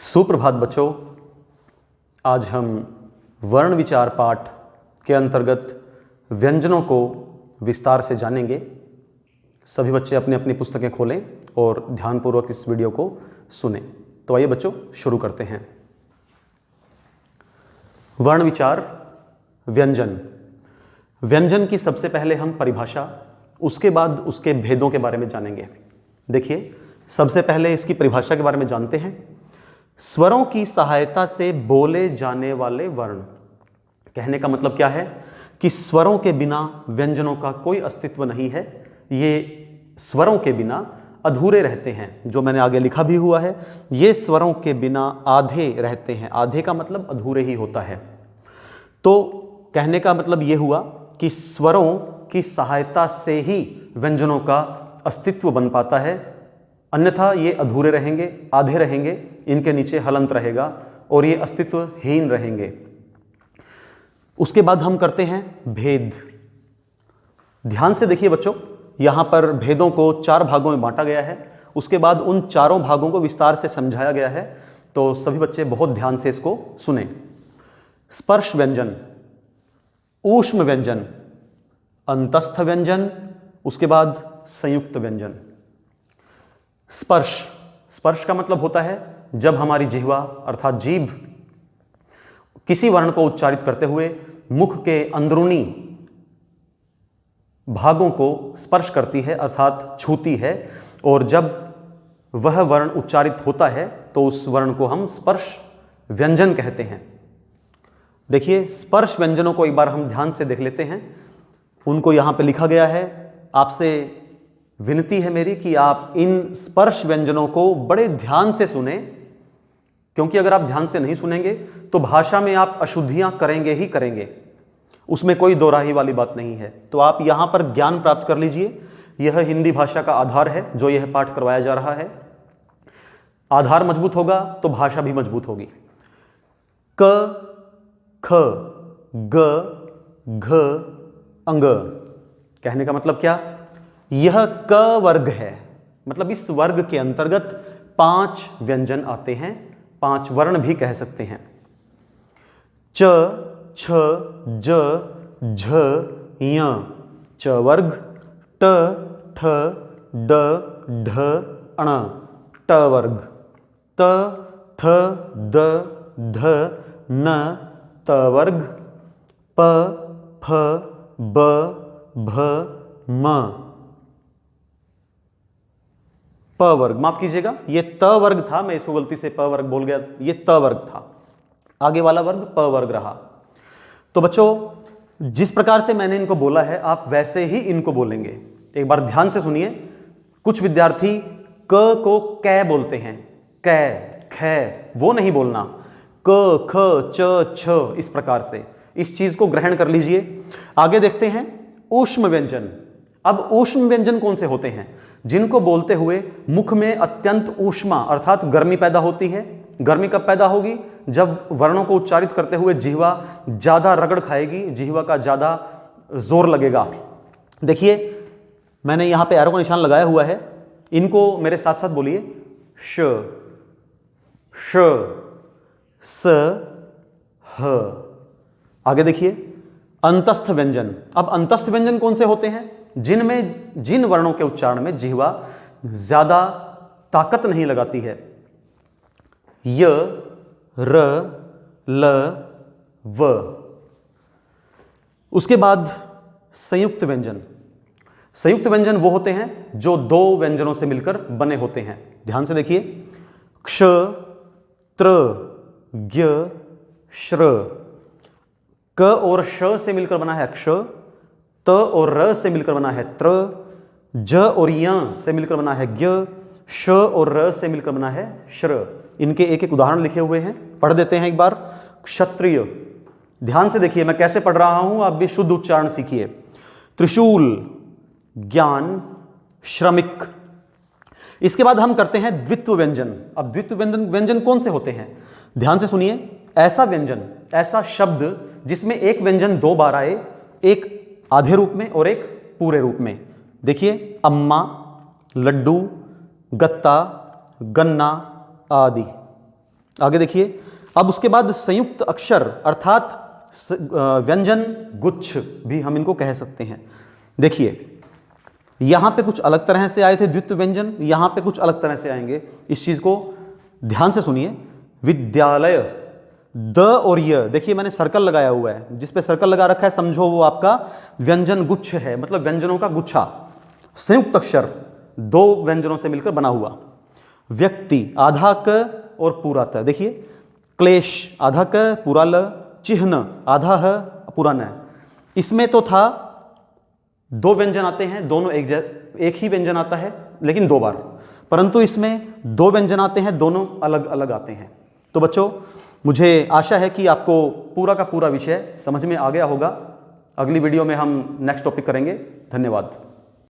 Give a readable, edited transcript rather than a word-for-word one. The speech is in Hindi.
सुप्रभात बच्चों, आज हम वर्ण विचार पाठ के अंतर्गत व्यंजनों को विस्तार से जानेंगे। सभी बच्चे अपनी अपनी पुस्तकें खोलें और ध्यानपूर्वक इस वीडियो को सुनें। तो आइए बच्चों शुरू करते हैं। वर्ण विचार व्यंजन। व्यंजन की सबसे पहले हम परिभाषा, उसके बाद उसके भेदों के बारे में जानेंगे। देखिए, सबसे पहले इसकी परिभाषा के बारे में जानते हैं। स्वरों की सहायता से बोले जाने वाले वर्ण। कहने का मतलब क्या है कि स्वरों के बिना व्यंजनों का कोई अस्तित्व नहीं है। ये स्वरों के बिना अधूरे रहते हैं। जो मैंने आगे लिखा भी हुआ है, ये स्वरों के बिना आधे रहते हैं। आधे का मतलब अधूरे ही होता है। तो कहने का मतलब ये हुआ कि स्वरों की सहायता से ही व्यंजनों का अस्तित्व बन पाता है, अन्यथा ये अधूरे रहेंगे, आधे रहेंगे, इनके नीचे हलंत रहेगा और ये अस्तित्वहीन रहेंगे। उसके बाद हम करते हैं भेद। ध्यान से देखिए बच्चों, यहां पर भेदों को 4 भागों में बांटा गया है। उसके बाद उन चारों भागों को विस्तार से समझाया गया है। तो सभी बच्चे बहुत ध्यान से इसको सुने। स्पर्श व्यंजन, ऊष्म व्यंजन, अंतस्थ व्यंजन, उसके बाद संयुक्त व्यंजन। स्पर्श, स्पर्श का मतलब होता है जब हमारी जिह्वा अर्थात जीभ किसी वर्ण को उच्चारित करते हुए मुख के अंदरूनी भागों को स्पर्श करती है अर्थात छूती है, और जब वह वर्ण उच्चारित होता है तो उस वर्ण को हम स्पर्श व्यंजन कहते हैं। देखिए, स्पर्श व्यंजनों को एक बार हम ध्यान से देख लेते हैं। उनको यहां पे लिखा गया है। आपसे विनती है मेरी कि आप इन स्पर्श व्यंजनों को बड़े ध्यान से सुने, क्योंकि अगर आप ध्यान से नहीं सुनेंगे तो भाषा में आप अशुद्धियां करेंगे ही करेंगे। उसमें कोई दोराही वाली बात नहीं है। तो आप यहां पर ज्ञान प्राप्त कर लीजिए। यह हिंदी भाषा का आधार है जो यह पाठ करवाया जा रहा है। आधार मजबूत होगा तो भाषा भी मजबूत होगी। क, ख, ग, घ, अंग। कहने का मतलब क्या? यह क वर्ग है, मतलब इस वर्ग के अंतर्गत 5 व्यंजन आते हैं। 5 वर्ण भी कह सकते हैं। च, छ, ज, झ, य, च वर्ग। ट, ठ, ड, ढ, अण, ट वर्ग। त, थ, द, ध, न, त वर्ग। प, फ, ब, भ, म, प वर्ग। माफ कीजिएगा, ये त वर्ग था, मैं इसको गलती से प वर्ग बोल गया। ये त वर्ग था, आगे वाला वर्ग प वर्ग रहा। तो बच्चों, जिस प्रकार से मैंने इनको बोला है आप वैसे ही इनको बोलेंगे। एक बार ध्यान से सुनिए। कुछ विद्यार्थी क को कै बोलते हैं, कै, खे, वो नहीं बोलना। क, ख, च, छ, इस प्रकार से इस चीज को ग्रहण कर लीजिए। आगे देखते हैं ऊष्म व्यंजन। अब ऊष्म व्यंजन कौन से होते हैं? जिनको बोलते हुए मुख में अत्यंत ऊष्मा अर्थात गर्मी पैदा होती है। गर्मी कब पैदा होगी? जब वर्णों को उच्चारित करते हुए जिह्वा ज्यादा रगड़ खाएगी, जिह्वा का ज्यादा जोर लगेगा। देखिए, मैंने यहां पे एरो का निशान लगाया हुआ है। इनको मेरे साथ साथ बोलिए। श, श, स, ह। आगे देखिए अंतस्थ व्यंजन। अब अंतस्थ व्यंजन कौन से होते हैं? जिन वर्णों के उच्चारण में जिह्वा ज्यादा ताकत नहीं लगाती है। य, र, ल, व। उसके बाद संयुक्त व्यंजन। संयुक्त व्यंजन वो होते हैं जो 2 व्यंजनों से मिलकर बने होते हैं। ध्यान से देखिए। क्ष, त्र, ज्ञ, श्र। क और श से मिलकर बना है क्ष। त और र से मिलकर बना है त्र। ज और य से मिलकर बना है ज्ञ। श और र से मिलकर बना है श्र। इनके एक एक उदाहरण लिखे हुए हैं, पढ़ देते हैं एक बार। क्षत्रिय। ध्यान से देखिए मैं कैसे पढ़ रहा हूं, आप भी शुद्ध उच्चारण सीखिए। त्रिशूल, ज्ञान, श्रमिक। इसके बाद हम करते हैं द्वित्व व्यंजन। अब द्वित्व व्यंजन कौन से होते हैं? ध्यान से सुनिए। ऐसा व्यंजन, ऐसा शब्द जिसमें एक व्यंजन 2 बार आए, एक आधे रूप में और एक पूरे रूप में। देखिए, अम्मा, लड्डू, गत्ता, गन्ना आदि। आगे देखिए, अब उसके बाद संयुक्त अक्षर अर्थात व्यंजन गुच्छ भी हम इनको कह सकते हैं। देखिए यहां पे कुछ अलग तरह से आए थे द्वित्व व्यंजन, यहां पे कुछ अलग तरह से आएंगे। इस चीज को ध्यान से सुनिए। विद्यालय, द और य, देखिए मैंने सर्कल लगाया हुआ है, जिस पे सर्कल लगा रखा है समझो वो आपका व्यंजन गुच्छ है, मतलब व्यंजनों का गुच्छा। संयुक्त अक्षर दो व्यंजनों से मिलकर बना हुआ। व्यक्ति, आधा क और पूरा त। देखिए क्लेश, आधा क पूरा ल, चिह्न, आधा ह पूरा न। इसमें तो था दो व्यंजन आते हैं, दोनों एक ही व्यंजन आता है लेकिन दो बार, परंतु इसमें दो व्यंजन आते हैं, दोनों अलग अलग आते हैं। तो बच्चों मुझे आशा है कि आपको पूरा का पूरा विषय समझ में आ गया होगा। अगली वीडियो में हम नेक्स्ट टॉपिक करेंगे। धन्यवाद।